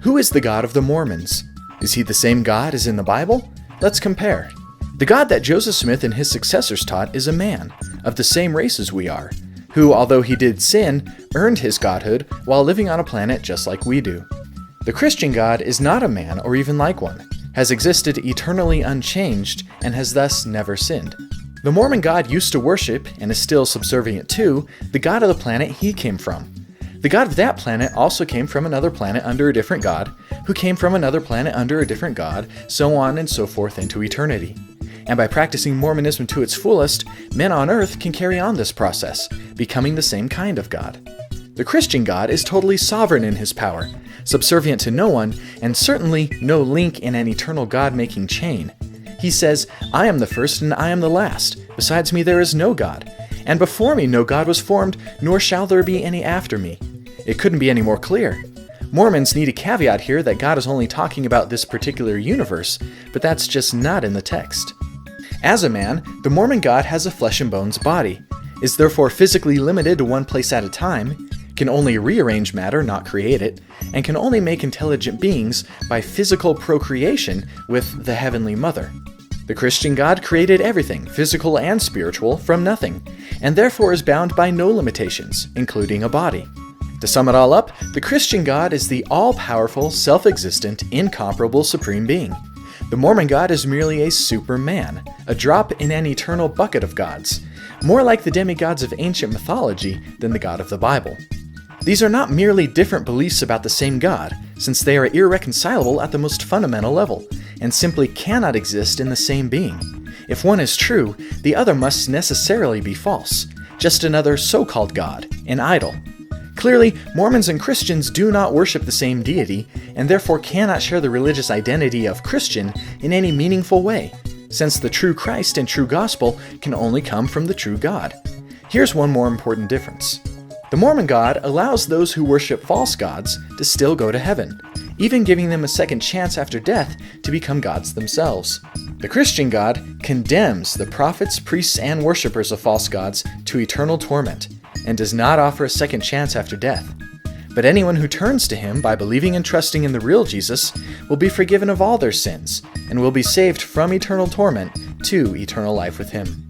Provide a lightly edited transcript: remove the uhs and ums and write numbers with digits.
Who is the God of the Mormons? Is he the same God as in the Bible? Let's compare. The God that Joseph Smith and his successors taught is a man, of the same race as we are, who, although he did sin, earned his godhood while living on a planet just like we do. The Christian God is not a man or even like one, has existed eternally unchanged, and has thus never sinned. The Mormon God used to worship, and is still subservient to, the God of the planet he came from. The God of that planet also came from another planet under a different God, who came from another planet under a different God, so on and so forth into eternity. And by practicing Mormonism to its fullest, men on earth can carry on this process, becoming the same kind of God. The Christian God is totally sovereign in his power, subservient to no one, and certainly no link in an eternal God-making chain. He says, "I am the first and I am the last. Besides me there is no God. And before me no God was formed, nor shall there be any after me." It couldn't be any more clear. Mormons need a caveat here that God is only talking about this particular universe, but that's just not in the text. As a man, the Mormon God has a flesh and bones body, is therefore physically limited to one place at a time, can only rearrange matter, not create it, and can only make intelligent beings by physical procreation with the Heavenly Mother. The Christian God created everything, physical and spiritual, from nothing, and therefore is bound by no limitations, including a body. To sum it all up, the Christian God is the all-powerful, self-existent, incomparable Supreme Being. The Mormon God is merely a superman, a drop in an eternal bucket of gods, more like the demigods of ancient mythology than the God of the Bible. These are not merely different beliefs about the same God, since they are irreconcilable at the most fundamental level, and simply cannot exist in the same being. If one is true, the other must necessarily be false, just another so-called God, an idol. Clearly, Mormons and Christians do not worship the same deity, and therefore cannot share the religious identity of Christian in any meaningful way, since the true Christ and true gospel can only come from the true God. Here's one more important difference. The Mormon God allows those who worship false gods to still go to heaven, even giving them a second chance after death to become gods themselves. The Christian God condemns the prophets, priests, and worshippers of false gods to eternal torment, and does not offer a second chance after death. But anyone who turns to him by believing and trusting in the real Jesus will be forgiven of all their sins, and will be saved from eternal torment to eternal life with him.